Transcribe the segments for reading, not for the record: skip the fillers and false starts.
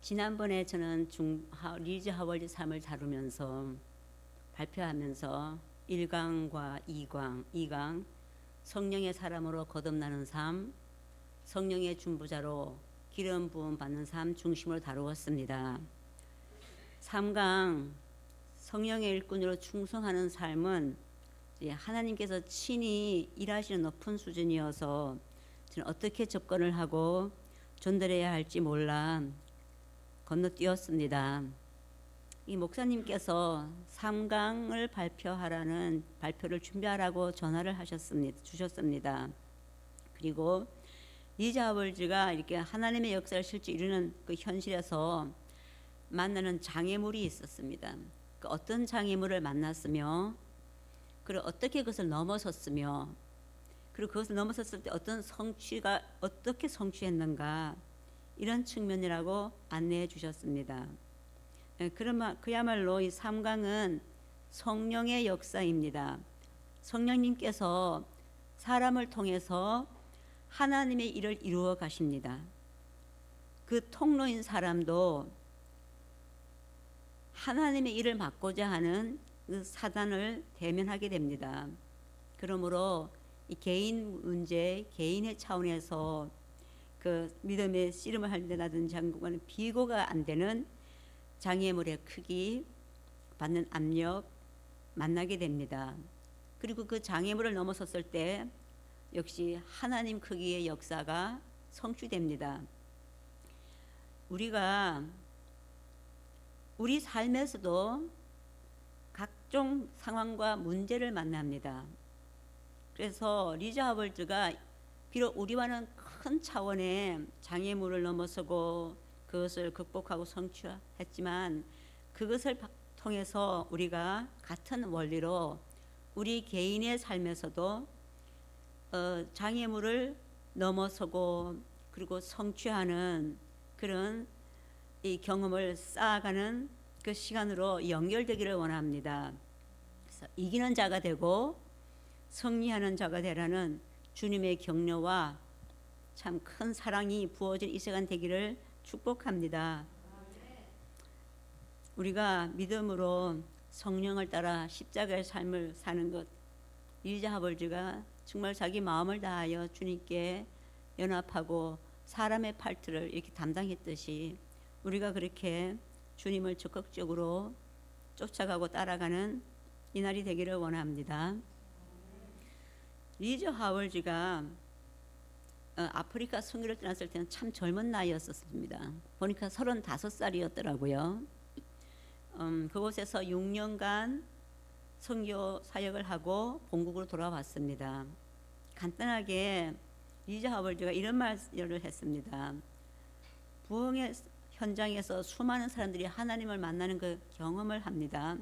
지난번에 저는 리즈 하월드 삶을 다루면서 발표하면서 1강과 2강 성령의 사람으로 거듭나는 삶, 성령의 중보자로 기름 부음 받는 삶 중심으로 다루었습니다. 3강 성령의 일꾼으로 충성하는 삶은 하나님께서 친히 일하시는 높은 수준이어서 저는 어떻게 접근을 하고 전달해야 할지 몰라 건너뛰었습니다. 이 목사님께서 3강을 발표하라는 발표를 준비하라고 전화를 주셨습니다. 그리고 리즈 하월드가 이렇게 하나님의 역사를 실제 이루는 그 현실에서 만나는 장애물이 있었습니다. 그 어떤 장애물을 만났으며 그리고 어떻게 그것을 넘어섰으며 그리고 그것을 넘어섰을 때 어떤 성취가 어떻게 성취했는가 이런 측면이라고 안내해 주셨습니다. 그야말로 이 3강은 성령의 역사입니다. 성령님께서 사람을 통해서 하나님의 일을 이루어 가십니다. 그 통로인 사람도 하나님의 일을 맡고자 하는 그 사단을 대면하게 됩니다. 그러므로 이 개인 문제, 개인의 차원에서 그 믿음의 씨름을 할 때라든지 한국은 비교가 안 되는 장애물의 크기, 받는 압력 만나게 됩니다. 그리고 그 장애물을 넘어섰을 때 역시 하나님 크기의 역사가 성취됩니다. 우리가 우리 삶에서도 각종 상황과 문제를 만납니다. 그래서 리즈 하월드가 비록 우리와는 큰 차원의 장애물을 넘어서고 그것을 극복하고 성취했지만 그것을 통해서 우리가 같은 원리로 우리 개인의 삶에서도 장애물을 넘어서고 그리고 성취하는 그런 이 경험을 쌓아가는 그 시간으로 연결되기를 원합니다. 그래서 이기는 자가 되고 승리하는 자가 되라는 주님의 격려와 참 큰 사랑이 부어진 이 시간 되기를 축복합니다. 우리가 믿음으로 성령을 따라 십자가의 삶을 사는 것, 리즈 하월드가 정말 자기 마음을 다하여 주님께 연합하고 사람의 팔트를 이렇게 담당했듯이 우리가 그렇게 주님을 적극적으로 쫓아가고 따라가는 이날이 되기를 원합니다. 리즈 하월드가 아프리카 선교를 떠났을 때는 참 젊은 나이였었습니다. 보니까 35살이었더라고요. 그곳에서 6년간 선교 사역을 하고 본국으로 돌아왔습니다. 간단하게 리즈 하월드가 이런 말을 했습니다. 부흥의 현장에서 수많은 사람들이 하나님을 만나는 그 경험을 합니다.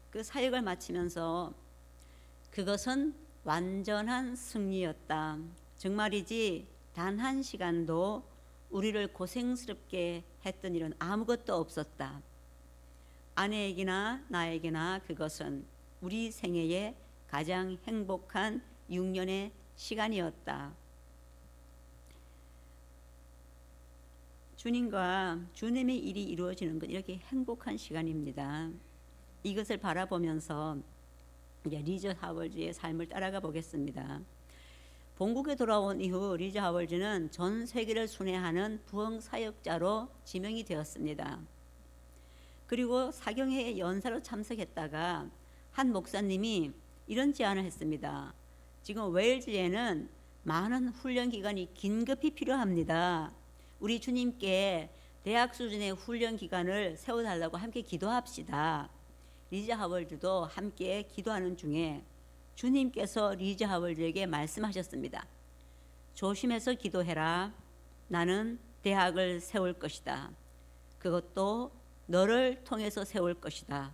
그 사역을 마치면서 그것은 완전한 승리였다. 정말이지 단 한 시간도 우리를 고생스럽게 했던 일은 아무것도 없었다. 아내에게나 나에게나 그것은 우리 생애의 가장 행복한 6년의 시간이었다. 주님과 주님의 일이 이루어지는 것 이렇게 행복한 시간입니다. 이것을 바라보면서 이제 리즈 하월드의 삶을 따라가 보겠습니다. 본국에 돌아온 이후 리즈 하월드는 전 세계를 순회하는 부흥 사역자로 지명이 되었습니다. 그리고 사경회 연사로 참석했다가 한 목사님이 이런 제안을 했습니다. 지금 웨일즈에는 많은 훈련 기간이 긴급히 필요합니다. 우리 주님께 대학 수준의 훈련 기간을 세워달라고 함께 기도합시다. 리즈 하월드도 함께 기도하는 중에 주님께서 리즈 하월드에게 말씀하셨습니다. 조심해서 기도해라. 나는 대학을 세울 것이다. 그것도 너를 통해서 세울 것이다.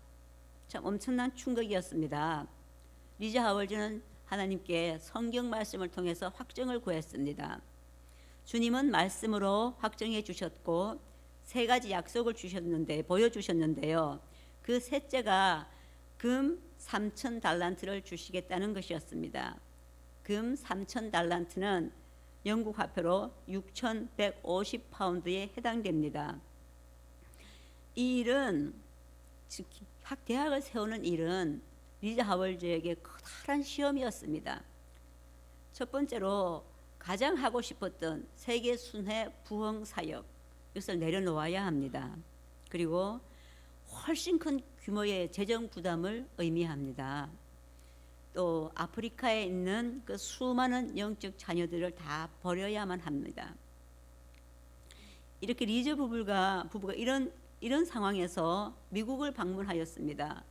참 엄청난 충격이었습니다. 리즈 하월드는 하나님께 성경 말씀을 통해서 확정을 구했습니다. 주님은 말씀으로 확정해 주셨고 3가지 약속을 보여주셨는데요. 그 셋째가 금 3,000달란트를 주시겠다는 것이었습니다. 금 3,000달란트는 영국 화폐로 6,150파운드에 해당됩니다. 이 일은, 즉 학 대학을 세우는 일은 리자 하월즈에게 커다란 시험이었습니다. 첫 번째로 가장 하고 싶었던 세계 순회 부흥 사역, 이것을 내려놓아야 합니다. 그리고 훨씬 큰 규모의 재정 부담을 의미합니다. 또 아프리카에 있는 그 수많은 영적 자녀들을 다 버려야만 합니다. 이렇게 리즈 부부가 이런 상황에서 미국을 방문하였습니다.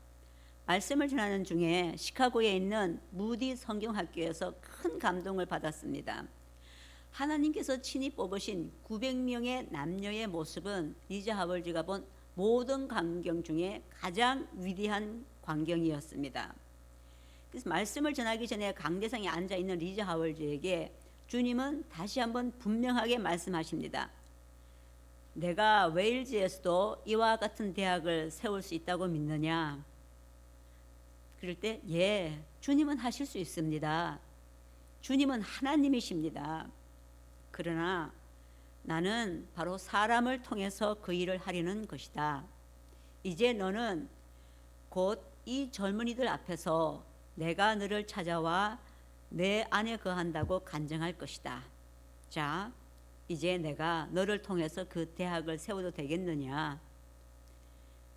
말씀을 전하는 중에 시카고에 있는 무디 성경학교에서 큰 감동을 받았습니다. 하나님께서 친히 뽑으신 900명의 남녀의 모습은 리즈 하월즈가 본 모든 광경 중에 가장 위대한 광경이었습니다. 그래서 말씀을 전하기 전에 강대상에 앉아 있는 리즈 하월즈에게 주님은 다시 한번 분명하게 말씀하십니다. 내가 웨일즈에서도 이와 같은 대학을 세울 수 있다고 믿느냐? 그럴 때 예, 주님은 하실 수 있습니다. 주님은 하나님이십니다. 그러나 나는 바로 사람을 통해서 그 일을 하려는 것이다. 이제 너는 곧 이 젊은이들 앞에서 내가 너를 찾아와 내 안에 거한다고 간증할 것이다. 자, 이제 내가 너를 통해서 그 대학을 세워도 되겠느냐?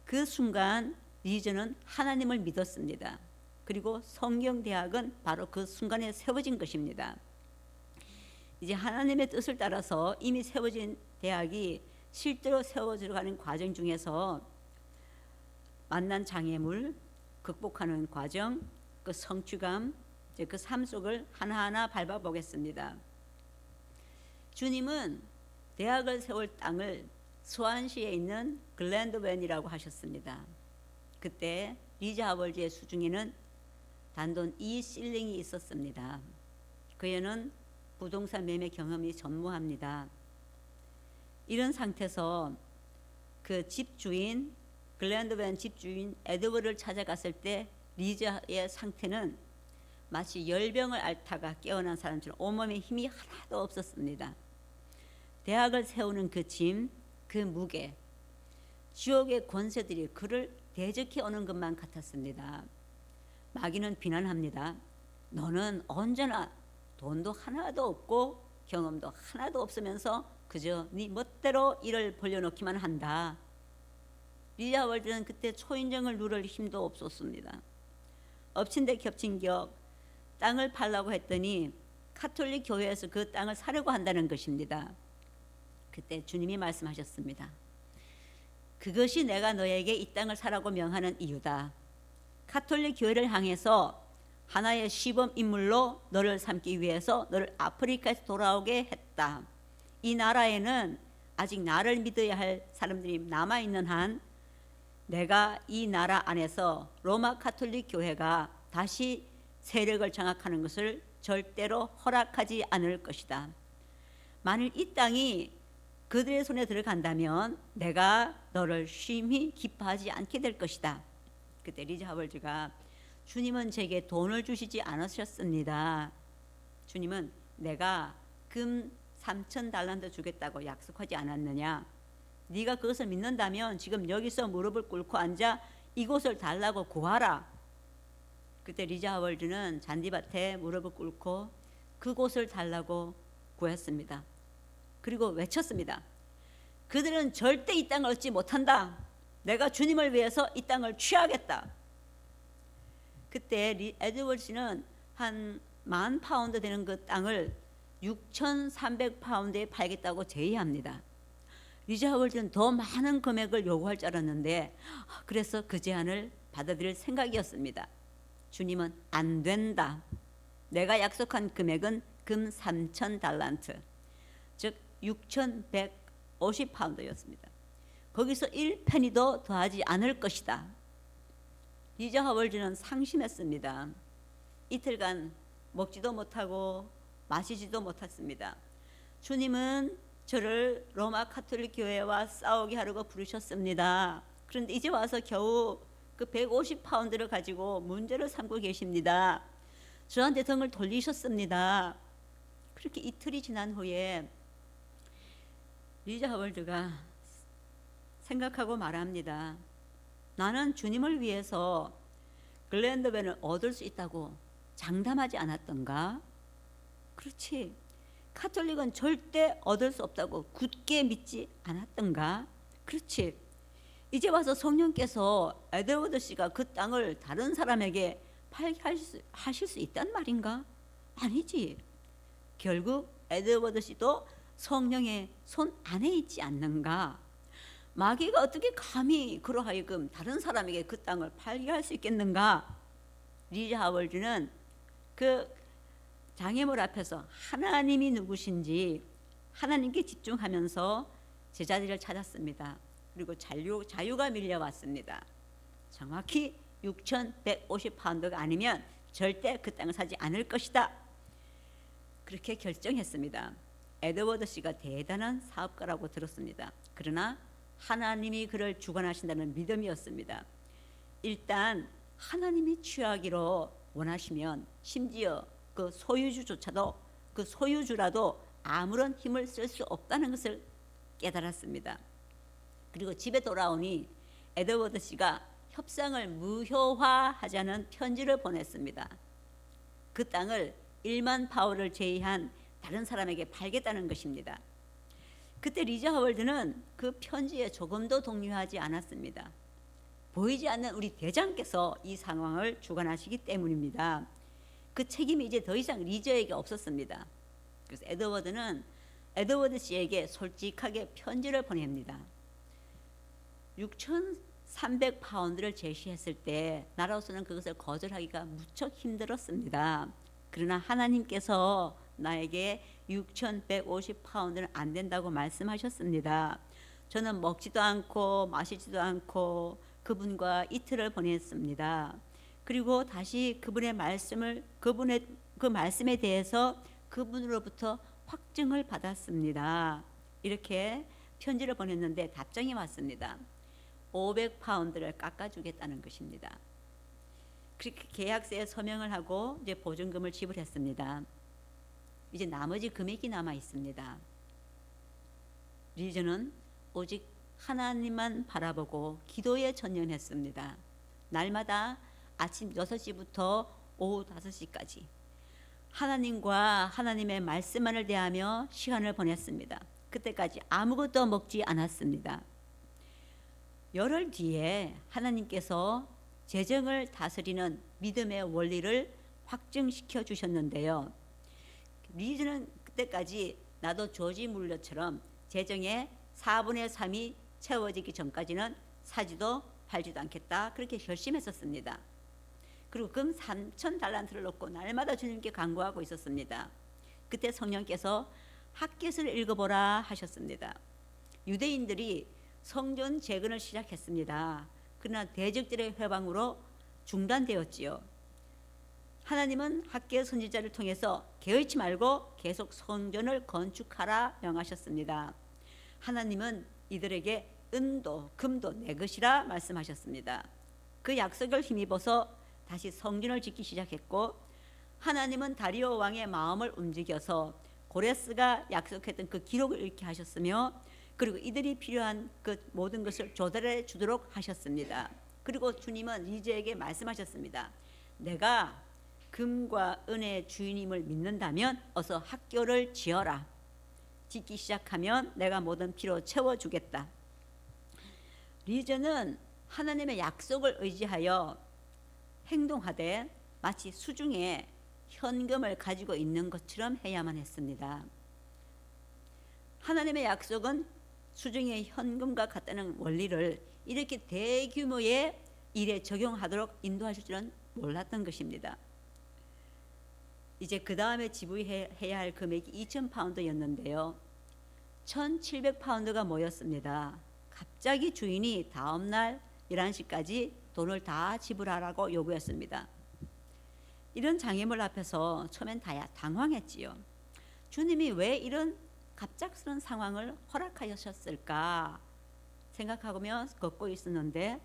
그 순간 리즈는 하나님을 믿었습니다. 그리고 성경대학은 바로 그 순간에 세워진 것입니다. 이제 하나님의 뜻을 따라서 이미 세워진 대학이 실제로 세워져가는 과정 중에서 만난 장애물, 극복하는 과정, 그 성취감, 이제 그 삶 속을 하나하나 밟아보겠습니다. 주님은 대학을 세울 땅을 스완시에 있는 글랜드웬이라고 하셨습니다. 그때 리즈 하월즈의 수중에는 단돈 2실링이 있었습니다. 그녀는 부동산 매매 경험이 전무합니다. 이런 상태에서 그 집주인, 글랜드웬 집주인 에드워드를 찾아갔을 때 리즈의 상태는 마치 열병을 앓다가 깨어난 사람처럼 온몸에 힘이 하나도 없었습니다. 대학을 세우는 그 짐, 그 무게, 지옥의 권세들이 그를 대적해 오는 것만 같았습니다. 마귀는 비난합니다. 너는 언제나 돈도 하나도 없고 경험도 하나도 없으면서 그저 네 멋대로 일을 벌려놓기만 한다. 리즈 하월즈는 그때 초인종을 누를 힘도 없었습니다. 엎친 데 겹친 격, 땅을 팔라고 했더니 카톨릭 교회에서 그 땅을 사려고 한다는 것입니다. 그때 주님이 말씀하셨습니다. 그것이 내가 너에게 이 땅을 사라고 명하는 이유다. 카톨릭 교회를 향해서 하나의 시범 인물로 너를 삼기 위해서 너를 아프리카에서 돌아오게 했다. 이 나라에는 아직 나를 믿어야 할 사람들이 남아있는 한 내가 이 나라 안에서 로마 카톨릭 교회가 다시 세력을 장악하는 것을 절대로 허락하지 않을 것이다. 만일 이 땅이 그들의 손에 들어간다면 내가 너를 심히 기뻐하지 않게 될 것이다. 그때 리즈 하월즈가 주님은 제게 돈을 주시지 않으셨습니다. 주님은 내가 금 3,000달란트 주겠다고 약속하지 않았느냐? 네가 그것을 믿는다면 지금 여기서 무릎을 꿇고 앉아 이곳을 달라고 구하라. 그때 리즈 하월즈는 잔디밭에 무릎을 꿇고 그곳을 달라고 구했습니다. 그리고 외쳤습니다. 그들은 절대 이 땅을 얻지 못한다. 내가 주님을 위해서 이 땅을 취하겠다. 그때 에드워드는 한 10,000파운드 되는 그 땅을 6,300파운드에 팔겠다고 제의합니다. 리즈 하월즈는 더 많은 금액을 요구할 줄 알았는데 그래서 그 제안을 받아들일 생각이었습니다. 주님은 안 된다. 내가 약속한 금액은 금 3,000달란트, 즉 6,150파운드였습니다. 거기서 1페니도 더하지 않을 것이다. 리즈 하월즈는 상심했습니다. 이틀간 먹지도 못하고 마시지도 못했습니다. 주님은 저를 로마 카톨릭 교회와 싸우게 하려고 부르셨습니다. 그런데 이제 와서 겨우 그 150파운드를 가지고 문제를 삼고 계십니다. 저한테 등을 돌리셨습니다. 그렇게 이틀이 지난 후에 리즈 하월즈가 생각하고 말합니다. 나는 주님을 위해서 글랜드벤을 얻을 수 있다고 장담하지 않았던가? 그렇지. 카톨릭은 절대 얻을 수 없다고 굳게 믿지 않았던가? 그렇지. 이제 와서 성령께서 에드워드 씨가 그 땅을 다른 사람에게 팔게 하실 수 있단 말인가? 아니지. 결국 에드워드 씨도 성령의 손 안에 있지 않는가? 마귀가 어떻게 감히 그러하여금 다른 사람에게 그 땅을 팔게 할 수 있겠는가? 리자 하월드는 그 장애물 앞에서 하나님이 누구신지 하나님께 집중하면서 제자들을 찾았습니다. 그리고 자유가 밀려왔습니다. 정확히 6,150파운드가 아니면 절대 그 땅을 사지 않을 것이다. 그렇게 결정했습니다. 에드워드 씨가 대단한 사업가라고 들었습니다. 그러나 하나님이 그를 주관하신다는 믿음이었습니다. 일단 하나님이 취하기로 원하시면 심지어 그 소유주조차도 그 소유주라도 아무런 힘을 쓸 수 없다는 것을 깨달았습니다. 그리고 집에 돌아오니 에드워드 씨가 협상을 무효화하자는 편지를 보냈습니다. 그 땅을 1만 파운드를 제외한 다른 사람에게 팔겠다는 것입니다. 그때 리자 하월드는 그 편지에 조금도 동요하지 않았습니다. 보이지 않는 우리 대장께서 이 상황을 주관하시기 때문입니다. 그 책임이 이제 더 이상 리저에게 없었습니다. 그래서 에드워드 씨에게 솔직하게 편지를 보냅니다. 6,300파운드를 제시했을 때 나로서는 그것을 거절하기가 무척 힘들었습니다. 그러나 하나님께서 나에게 6,150파운드는 안 된다고 말씀하셨습니다. 저는 먹지도 않고 마시지도 않고 그분과 이틀을 보냈습니다. 그리고 다시 그분의 그 말씀에 대해서 그분으로부터 확증을 받았습니다. 이렇게 편지를 보냈는데 답장이 왔습니다. 500파운드를 깎아주겠다는 것입니다. 그렇게 계약서에 서명을 하고 이제 보증금을 지불했습니다. 이제 나머지 금액이 남아 있습니다. 리저는 오직 하나님만 바라보고 기도에 전념했습니다. 날마다 아침 6시부터 오후 5시까지 하나님과 하나님의 말씀만을 대하며 시간을 보냈습니다. 그때까지 아무것도 먹지 않았습니다. 열흘 뒤에 하나님께서 재정을 다스리는 믿음의 원리를 확증시켜 주셨는데요. 리즈는 그때까지 나도 조지 물러처럼 재정의 4분의 3이 채워지기 전까지는 사지도 팔지도 않겠다, 그렇게 결심했었습니다. 그리고 금 3,000달란트를 놓고 날마다 주님께 간구하고 있었습니다. 그때 성령께서 핫겟을 읽어보라 하셨습니다. 유대인들이 성전 재건을 시작했습니다. 그러나 대적들의 회방으로 중단되었지요. 하나님은 핫겟 선지자를 통해서 게으르지 말고 계속 성전을 건축하라 명하셨습니다. 하나님은 이들에게 은도 금도 내 것이라 말씀하셨습니다. 그 약속을 힘입어서 다시 성전을 짓기 시작했고, 하나님은 다리오 왕의 마음을 움직여서 고레스가 약속했던 그 기록을 읽게 하셨으며, 그리고 이들이 필요한 그 모든 것을 조달해 주도록 하셨습니다. 그리고 주님은 리즈에게 말씀하셨습니다. 내가 금과 은의 주인임을 믿는다면 어서 학교를 지어라. 짓기 시작하면 내가 모든 필요 채워주겠다. 리즈는 하나님의 약속을 의지하여 행동하되 마치 수중에 현금을 가지고 있는 것처럼 해야만 했습니다. 하나님의 약속은 수중에 현금과 같다는 원리를 이렇게 대규모의 일에 적용하도록 인도하실 줄은 몰랐던 것입니다. 이제 그 다음에 지불해야 할 금액이 2,000파운드였는데요. 1,700파운드가 모였습니다. 갑자기 주인이 다음날 11시까지 돈을 다 지불하라고 요구했습니다. 이런 장애물 앞에서 처음엔 당황했지요. 주님이 왜 이런 갑작스러운 상황을 허락하셨을까 생각하며 걷고 있었는데,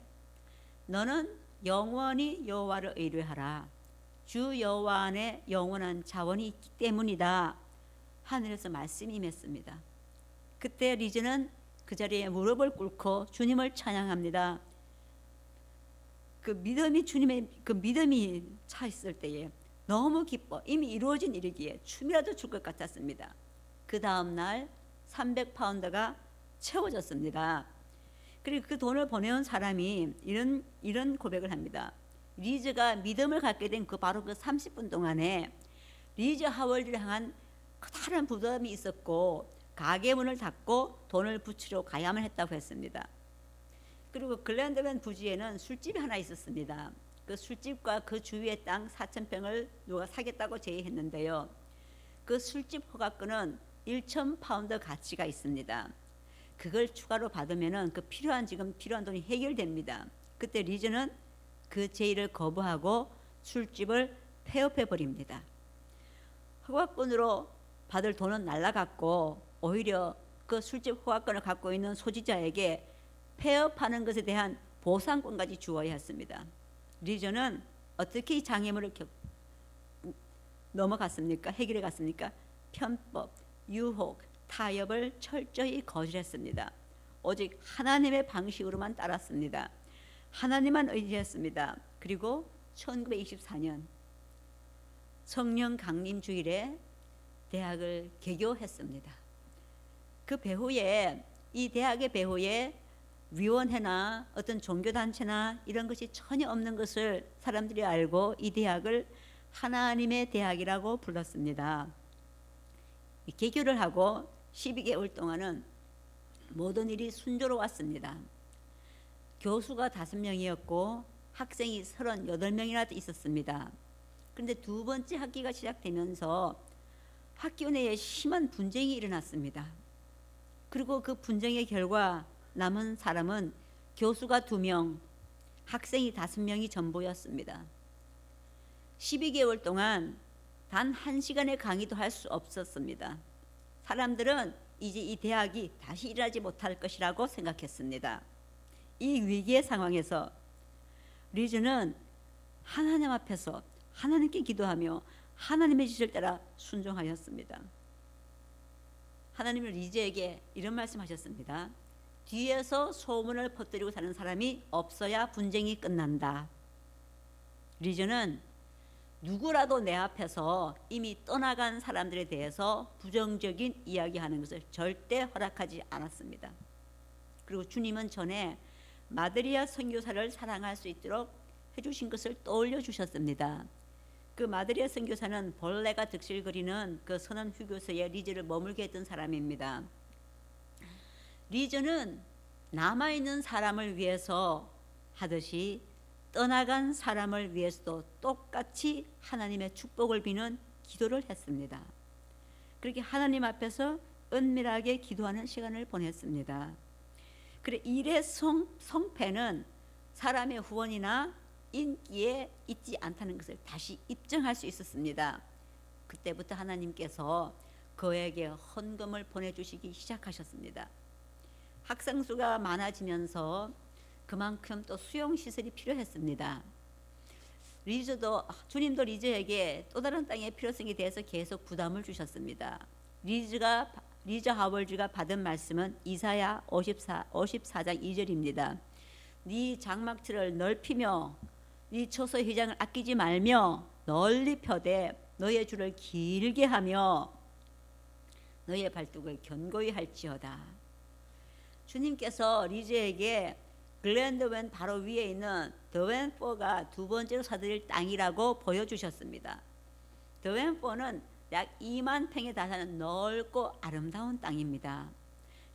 너는 영원히 여호와를 의뢰하라. 주 여호와 안에 영원한 자원이 있기 때문이다. 하늘에서 말씀이 임했습니다. 그때 리즈는 그 자리에 무릎을 꿇고 주님을 찬양합니다. 그 믿음이 주님의 그 믿음이 차 있을 때에 너무 기뻐 이미 이루어진 일이기에 춤이라도 출 것 같았습니다. 그 다음 날 300파운드가 채워졌습니다. 그리고 그 돈을 보내온 사람이 이런 고백을 합니다. 리즈가 믿음을 갖게 된 그 바로 그 30분 동안에 리즈 하월드를 향한 커다란 부담이 있었고 가게 문을 닫고 돈을 붙이러 가야만 했다고 했습니다. 그리고 글랜드맨 부지에는 술집이 하나 있었습니다. 그 술집과 그 주위의 땅 4,000평을 누가 사겠다고 제의했는데요. 그 술집 허가권은 1,000파운드 가치가 있습니다. 그걸 추가로 받으면은 그 지금 필요한 돈이 해결됩니다. 그때 리즈는 그 제의를 거부하고 술집을 폐업해 버립니다. 허가권으로 받을 돈은 날라갔고 오히려 그 술집 허가권을 갖고 있는 소지자에게 폐업하는 것에 대한 보상권까지 주어야 했습니다. 리즈는 어떻게 이 장애물을 넘어갔습니까? 해결해 갔습니까? 편법, 유혹, 타협을 철저히 거절했습니다. 오직 하나님의 방식으로만 따랐습니다. 하나님만 의지했습니다. 그리고 1924년 성령 강림 주일에 대학을 개교했습니다. 그 배후에 이 대학의 배후에 위원회나 어떤 종교단체나 이런 것이 전혀 없는 것을 사람들이 알고 이 대학을 하나님의 대학이라고 불렀습니다. 개교를 하고 12개월 동안은 모든 일이 순조로웠습니다. 교수가 5명이었고 학생이 38명이나 있었습니다. 그런데 두 번째 학기가 시작되면서 학교 내에 심한 분쟁이 일어났습니다. 그리고 그 분쟁의 결과 남은 사람은 교수가 2명, 학생이 5명이 전부였습니다. 12개월 동안 단 1시간의 강의도 할 수 없었습니다. 사람들은 이제 이 대학이 다시 일하지 못할 것이라고 생각했습니다. 이 위기의 상황에서 리즈는 하나님 앞에서 하나님께 기도하며 하나님의 지시를 따라 순종하였습니다. 하나님은 리즈에게 이런 말씀하셨습니다. 뒤에서 소문을 퍼뜨리고 사는 사람이 없어야 분쟁이 끝난다. 리즈는 누구라도 내 앞에서 이미 떠나간 사람들에 대해서 부정적인 이야기하는 것을 절대 허락하지 않았습니다. 그리고 주님은 전에 마드리아 선교사를 사랑할 수 있도록 해주신 것을 떠올려 주셨습니다. 그 마드리아 선교사는 벌레가 득실거리는 그 선원 휴교소에 리즈를 머물게 했던 사람입니다. 리즈는 남아있는 사람을 위해서 하듯이 떠나간 사람을 위해서도 똑같이 하나님의 축복을 비는 기도를 했습니다. 그렇게 하나님 앞에서 은밀하게 기도하는 시간을 보냈습니다. 그래 일의 성패는 사람의 후원이나 인기에 있지 않다는 것을 다시 입증할 수 있었습니다. 그때부터 하나님께서 그에게 헌금을 보내주시기 시작하셨습니다. 학생 수가 많아지면서 그만큼 또 수용시설이 필요했습니다. 주님도 리즈에게 또 다른 땅의 필요성에 대해서 계속 부담을 주셨습니다. 리즈 하월즈가 받은 말씀은 이사야 54장 2절입니다. 네 장막틀을 넓히며 네 처소 휘장을 아끼지 말며 널리 펴되 너의 줄을 길게 하며 너의 발뚝을 견고히 할지어다. 주님께서 리즈에게 글랜드웬 바로 위에 있는 더웬포가 두 번째로 사들일 땅이라고 보여주셨습니다. 더웬포는 약 2만 평에 달하는 넓고 아름다운 땅입니다.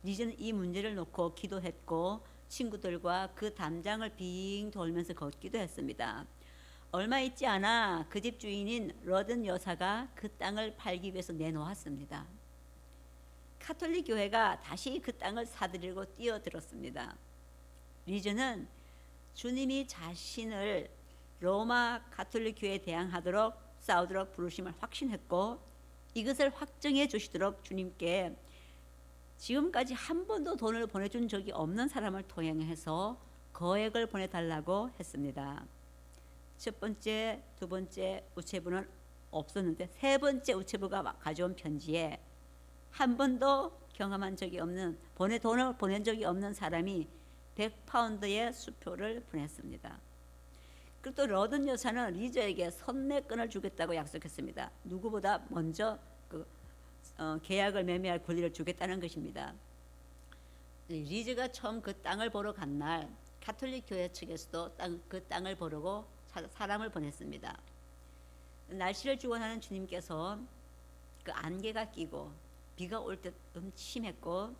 리즈는 이 문제를 놓고 기도했고 친구들과 그 담장을 빙 돌면서 걷기도 했습니다. 얼마 있지 않아 그 집 주인인 러든 여사가 그 땅을 팔기 위해서 내놓았습니다. 카톨릭 교회가 다시 그 땅을 사들이려고 뛰어들었습니다. 리즈는 주님이 자신을 로마 가톨릭 교회에 대항하도록 싸우도록 부르심을 확신했고 이것을 확정해 주시도록 주님께 지금까지 한 번도 돈을 보내준 적이 없는 사람을 통해서 거액을 보내달라고 했습니다. 첫 번째, 두 번째 우체부는 없었는데 세 번째 우체부가 가져온 편지에 한 번도 경험한 적이 없는, 돈을 보낸 적이 없는 사람이 100파운드의 수표를 보냈습니다. 그리고 또 러든 여사는 리저에게 선내권을 주겠다고 약속했습니다. 누구보다 먼저 계약을 매매할 권리를 주겠다는 것입니다. 리즈가 처음 그 땅을 보러 간 날 가톨릭 교회 측에서도 그 땅을 보려고 사람을 보냈습니다. 날씨를 주관하는 주님께서 그 안개가 끼고 비가 올 듯 심했고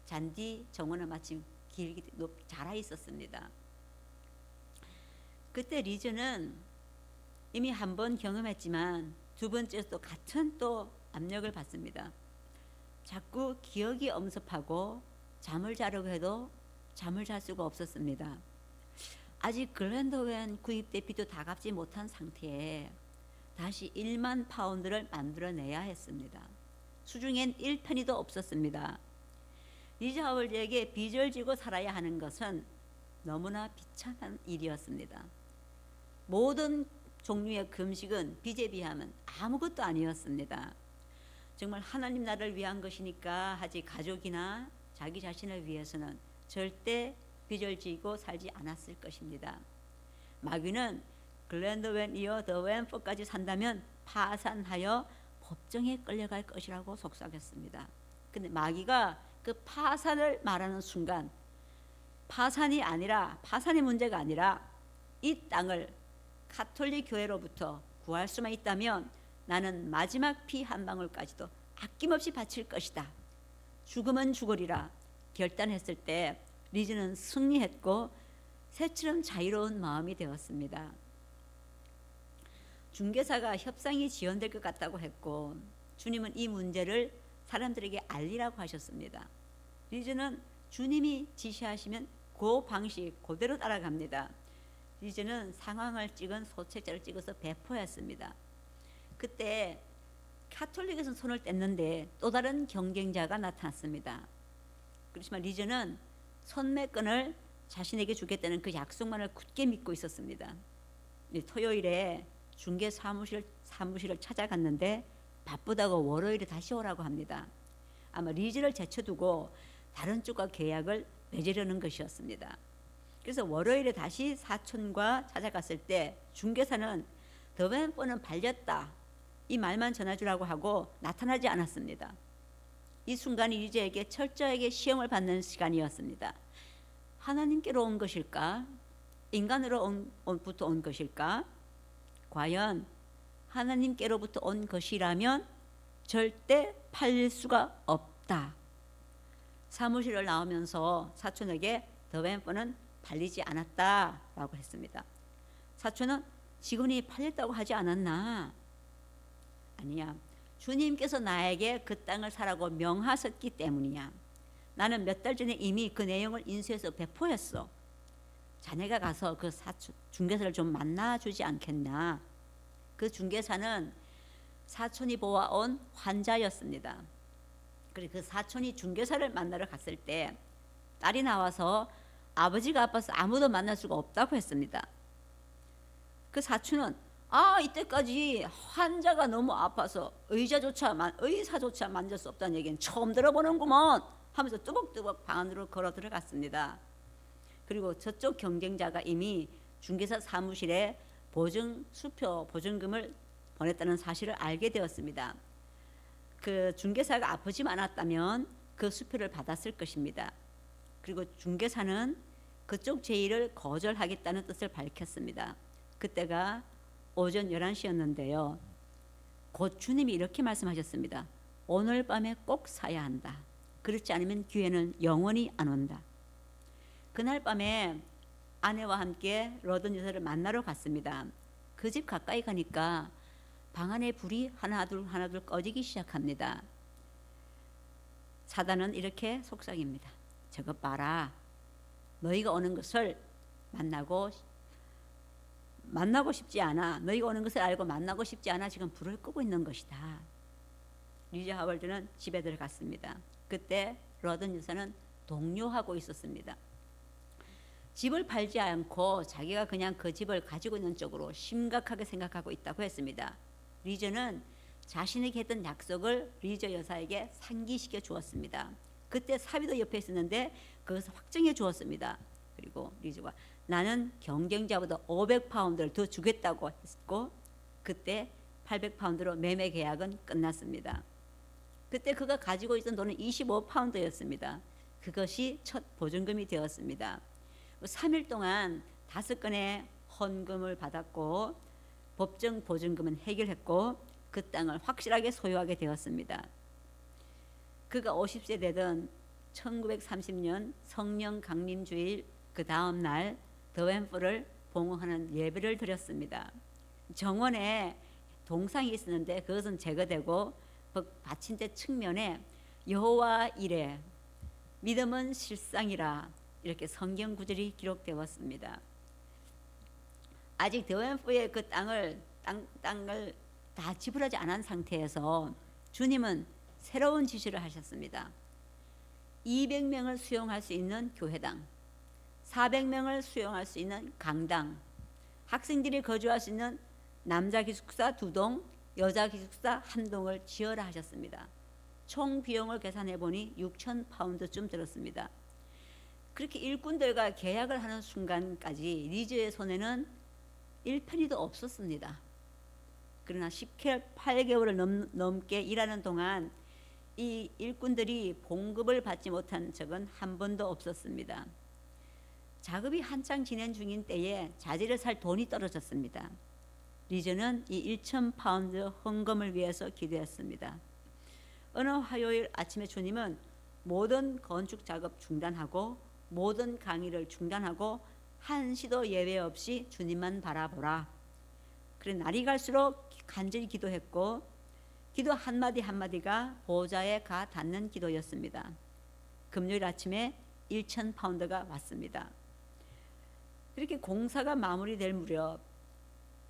잔디 정원은 마침 길게 자라 있었습니다. 그때 리즈는 이미 한 번 경험했지만 두 번째도 같은 또 압력을 받습니다. 자꾸 기억이 엄습하고 잠을 자려고 해도 잠을 잘 수가 없었습니다. 아직 글렌더웬 구입 대비도 다 갚지 못한 상태에 다시 1만 파운드를 만들어내야 했습니다. 수중엔 1페니도 없었습니다. 리즈 하월드에게 빚을 지고 살아야 하는 것은 너무나 비참한 일이었습니다. 모든 종류의 금식은 빚에 비하면 아무것도 아니었습니다. 정말 하나님 나라를 위한 것이니까 하지 가족이나 자기 자신을 위해서는 절대 빚을 지고 살지 않았을 것입니다. 마귀는 글렌더웬 이어 더웬포까지 산다면 파산하여 법정에 끌려갈 것이라고 속삭였습니다. 근데 마귀가 그 파산을 말하는 순간 파산이 문제가 아니라 이 땅을 가톨릭 교회로부터 구할 수만 있다면 나는 마지막 피 한 방울까지도 아낌없이 바칠 것이다. 죽으면 죽으리라 결단했을 때 리즈는 승리했고 새처럼 자유로운 마음이 되었습니다. 중개사가 협상이 지연될 것 같다고 했고 주님은 이 문제를 사람들에게 알리라고 하셨습니다. 리즈는 주님이 지시하시면 그 방식 그대로 따라갑니다. 리즈는 상황을 찍은 소책자를 찍어서 배포했습니다. 그때 가톨릭에서 손을 뗐는데 또 다른 경쟁자가 나타났습니다. 그렇지만 리즈는 선매권을 자신에게 주겠다는 그 약속만을 굳게 믿고 있었습니다. 토요일에 중개 사무실을 찾아갔는데 바쁘다고 월요일에 다시 오라고 합니다. 아마 리즈를 제쳐두고 다른 쪽과 계약을 맺으려는 것이었습니다. 그래서 월요일에 다시 사촌과 찾아갔을 때 중개사는 더벤포는 발렸다 이 말만 전해주라고 하고 나타나지 않았습니다. 이 순간이 리즈에게 철저하게 시험을 받는 시간이었습니다. 하나님께로 온 것일까? 인간으로부터 온 것일까? 과연 하나님께로부터 온 것이라면 절대 팔릴 수가 없다. 사무실을 나오면서 사촌에게 더벤포는 팔리지 않았다라고 했습니다. 사촌은 직원이 팔렸다고 하지 않았나? 아니야. 주님께서 나에게 그 땅을 사라고 명하셨기 때문이야. 나는 몇 달 전에 이미 그 내용을 인수해서 배포했어. 자네가 가서 그 중개사를 좀 만나주지 않겠나? 그 중개사는 사촌이 보아온 환자였습니다. 그리고 그 사촌이 중개사를 만나러 갔을 때 딸이 나와서 아버지가 아파서 아무도 만날 수가 없다고 했습니다. 그 사촌은 이때까지 환자가 너무 아파서 의사조차 만질 수 없다는 얘기는 처음 들어보는구먼 하면서 뚜벅뚜벅 방 안으로 걸어 들어갔습니다. 그리고 저쪽 경쟁자가 이미 중개사 사무실에 수표 보증금을 보냈다는 사실을 알게 되었습니다. 그 중개사가 아프지만 않았다면 그 수표를 받았을 것입니다. 그리고 중개사는 그쪽 제의를 거절하겠다는 뜻을 밝혔습니다. 그때가 오전 11시였는데요. 곧 주님이 이렇게 말씀하셨습니다. 오늘 밤에 꼭 사야 한다. 그렇지 않으면 기회는 영원히 안 온다. 그날 밤에 아내와 함께 러든 여사를 만나러 갔습니다. 그 집 가까이 가니까 방 안에 불이 하나둘 꺼지기 시작합니다. 사단은 이렇게 속삭입니다. 저것 봐라. 너희가 오는 것을 만나고 싶지 않아. 너희가 오는 것을 알고 만나고 싶지 않아. 지금 불을 끄고 있는 것이다. 리즈 하월드는 집에 들어갔습니다. 그때 러든 여사는 동요하고 있었습니다. 집을 팔지 않고 자기가 그냥 그 집을 가지고 있는 쪽으로 심각하게 생각하고 있다고 했습니다. 리즈는 자신에게 했던 약속을 리저 여사에게 상기시켜 주었습니다. 그때 사위도 옆에 있었는데 그것을 확정해 주었습니다. 그리고 리저가 나는 경쟁자보다 500파운드를 더 주겠다고 했고 그때 800파운드로 매매 계약은 끝났습니다. 그때 그가 가지고 있던 돈은 25파운드였습니다. 그것이 첫 보증금이 되었습니다. 3일 동안 5건의 헌금을 받았고 법정 보증금은 해결했고 그 땅을 확실하게 소유하게 되었습니다. 그가 50세 되던 1930년 성령 강림주일 그 다음 날 더웬프를 봉헌하는 예배를 드렸습니다. 정원에 동상이 있었는데 그것은 제거되고 받침대 측면에 여호와 이래 믿음은 실상이라 이렇게 성경 구절이 기록되었습니다. 아직 더웬프의 그 땅을 다 지불하지 않은 상태에서 주님은 새로운 지시를 하셨습니다. 200명을 수용할 수 있는 교회당, 400명을 수용할 수 있는 강당, 학생들이 거주할 수 있는 남자 기숙사 2동, 여자 기숙사 1동을 지어라 하셨습니다. 총 비용을 계산해 보니 6,000파운드쯤 들었습니다. 그렇게 일꾼들과 계약을 하는 순간까지 리저의 손에는 1페니도 없었습니다. 그러나 18개월을 넘게 일하는 동안 이 일꾼들이 봉급을 받지 못한 적은 한 번도 없었습니다. 작업이 한창 진행 중인 때에 자재를 살 돈이 떨어졌습니다. 리저는 이 1,000파운드 헌금을 위해서 기도했습니다. 어느 화요일 아침에 주님은 모든 건축 작업 중단하고 모든 강의를 중단하고 한시도 예외 없이 주님만 바라보라. 그래 날이 갈수록 간절히 기도했고 기도 한마디 한마디가 보좌에 가 닿는 기도였습니다. 금요일 아침에 1,000파운드가 왔습니다. 이렇게 공사가 마무리될 무렵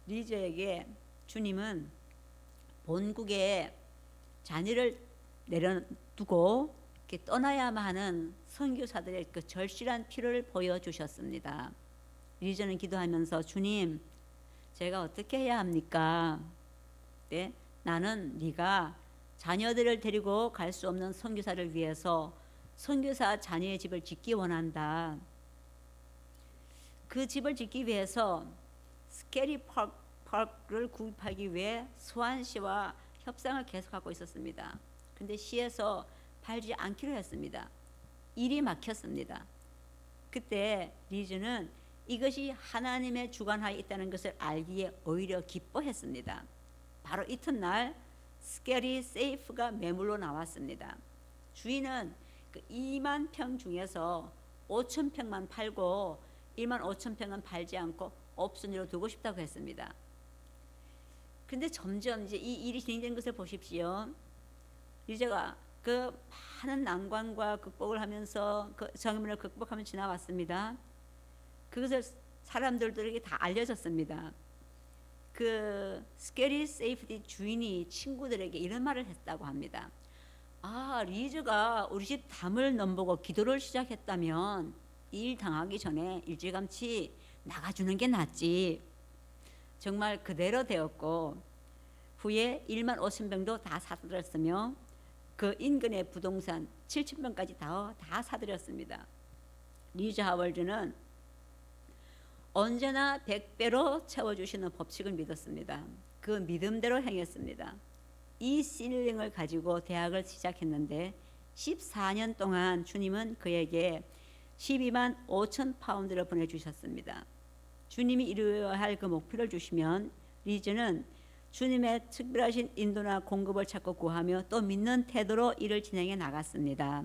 리저에게 주님은 본국에 자녀를 내려두고 이렇게 떠나야만 하는 선교사들의 그 절실한 필요를 보여주셨습니다. 리저는 기도하면서 주님 제가 어떻게 해야 합니까? 네, 나는 네가 자녀들을 데리고 갈 수 없는 선교사를 위해서 선교사 자녀의 집을 짓기 원한다. 그 집을 짓기 위해서 스케리 파크를 구입하기 위해 수완시와 협상을 계속하고 있었습니다. 근데 시에서 팔지 않기로 했습니다. 일이 막혔습니다. 그때 리즈는 이것이 하나님의 주관하에 있다는 것을 알기에 오히려 기뻐했습니다. 바로 이튿날 스케리 세이프가 매물로 나왔습니다. 주인은 그 2만 평 중에서 5천 평만 팔고 1만 5천 평은 팔지 않고 옵션으로 두고 싶다고 했습니다. 근데 점점 이제 이 일이 진행된 것을 보십시오. 리저가 그 많은 난관과 극복을 하면서 그 정면을 극복하며 지나왔습니다. 그것을 사람들에게 다 알려졌습니다. 그 스케리 세이프티 주인이 친구들에게 이런 말을 했다고 합니다. 아, 리즈가 우리 집 담을 넘보고 기도를 시작했다면 일 당하기 전에 일찌감치 나가주는 게 낫지. 정말 그대로 되었고 후에 1만 5천 병도 다 사들였으며 그 인근의 부동산 7천 병까지 다 사들였습니다. 리즈 하월드는 언제나 100배로 채워주시는 법칙을 믿었습니다. 그 믿음대로 행했습니다. 이 실링을 가지고 대학을 시작했는데 14년 동안 주님은 그에게 12만 5천 파운드를 보내주셨습니다. 주님이 이루어야 할 그 목표를 주시면 리즈는 주님의 특별하신 인도나 공급을 찾고 구하며 또 믿는 태도로 일을 진행해 나갔습니다.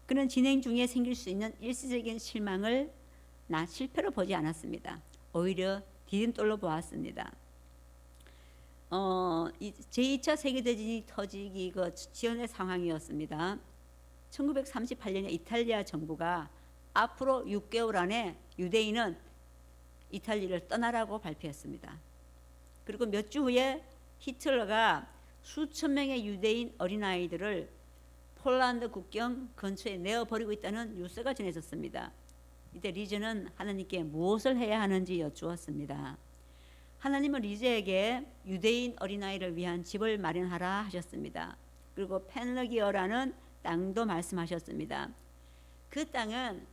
그는 진행 중에 생길 수 있는 일시적인 실망을 실패로 보지 않았습니다. 오히려 디딤돌로 보았습니다. 제2차 세계대전이 터지기 그 지연의 상황이었습니다. 1938년에 이탈리아 정부가 앞으로 6개월 안에 유대인은 이탈리아를 떠나라고 발표했습니다. 그리고 몇 주 후에 히틀러가 수천 명의 유대인 어린아이들을 폴란드 국경 근처에 내어버리고 있다는 뉴스가 전해졌습니다. 이때 리즈는 하나님께 무엇을 해야 하는지 여쭈었습니다. 하나님은 리제에게 유대인 어린아이를 위한 집을 마련하라 하셨습니다. 그리고 펜러기어라는 땅도 말씀하셨습니다. 그 땅은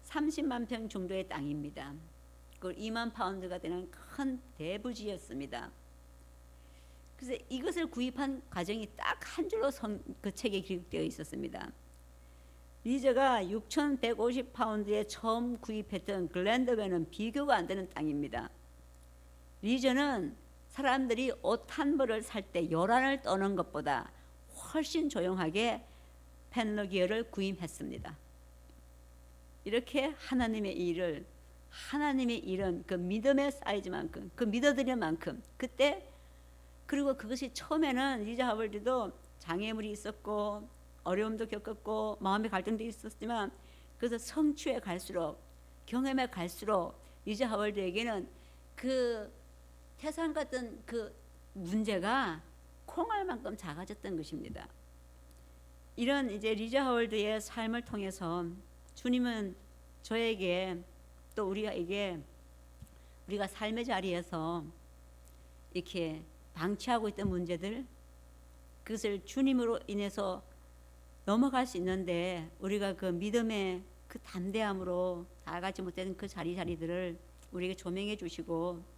30만 평 정도의 땅입니다. 그 2만 파운드가 되는 큰 대부지였습니다. 그래서 이것을 구입한 과정이 딱 한 줄로 그 책에 기록되어 있었습니다. 리저가 6,150파운드에 처음 구입했던 글랜드베는 비교가 안 되는 땅입니다. 리저는 사람들이 옷 한 벌을 살 때 요란을 떠는 것보다 훨씬 조용하게 펜러기어를 구입했습니다. 이렇게 하나님의 일은 그 믿음의 사이즈만큼, 그 믿어드릴 만큼 그때, 그리고 그것이 처음에는 리저 하월드도 장애물이 있었고 어려움도 겪었고 마음의 갈등도 있었지만, 그래서 성취에 갈수록, 경험에 갈수록 리저 하월드에게는 그 태산 같은 그 문제가 콩알만큼 작아졌던 것입니다. 이런 이제 리저 하월드의 삶을 통해서 주님은 저에게, 또 우리가 삶의 자리에서 이렇게 방치하고 있던 문제들, 그것을 주님으로 인해서 넘어갈 수 있는데 우리가 그 믿음의 그 담대함으로 나아가지 못했던 그 자리들을 우리에게 조명해 주시고,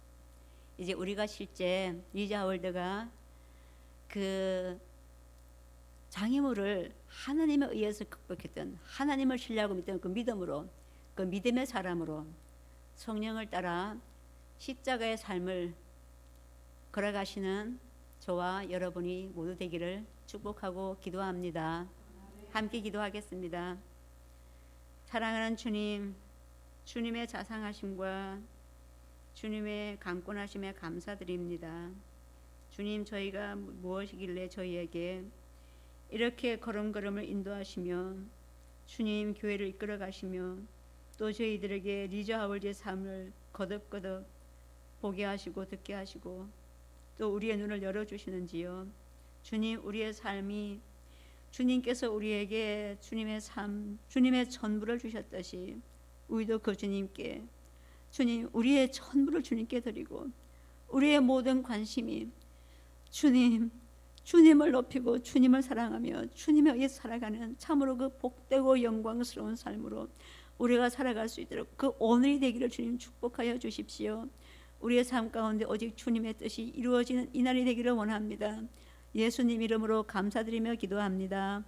이제 우리가 실제 리저 하월드가 그 장애물을 하나님에 의해서 극복했던, 하나님을 신뢰하고 믿던 그 믿음으로, 그 믿음의 사람으로 성령을 따라 십자가의 삶을 걸어가시는 저와 여러분이 모두 되기를 축복하고 기도합니다. 함께 기도하겠습니다. 사랑하는 주님, 주님의 자상하심과 주님의 강권하심에 감사드립니다. 주님, 저희가 무엇이길래 저희에게 이렇게 걸음걸음을 인도하시며 주님 교회를 이끌어 가시며 또 저희들에게 리저 하월드의 삶을 거듭거듭 보게 하시고 듣게 하시고 또 우리의 눈을 열어주시는지요. 주님, 우리의 삶이 주님께서 우리에게 주님의 삶, 주님의 전부를 주셨듯이 우리도 그 주님께, 주님, 우리의 전부를 주님께 드리고 우리의 모든 관심이 주님을 높이고 주님을 사랑하며 주님에 의해 살아가는 참으로 그 복되고 영광스러운 삶으로 우리가 살아갈 수 있도록 그 오늘이 되기를 주님 축복하여 주십시오. 우리의 삶 가운데 오직 주님의 뜻이 이루어지는 이날이 되기를 원합니다. 예수님 이름으로 감사드리며 기도합니다.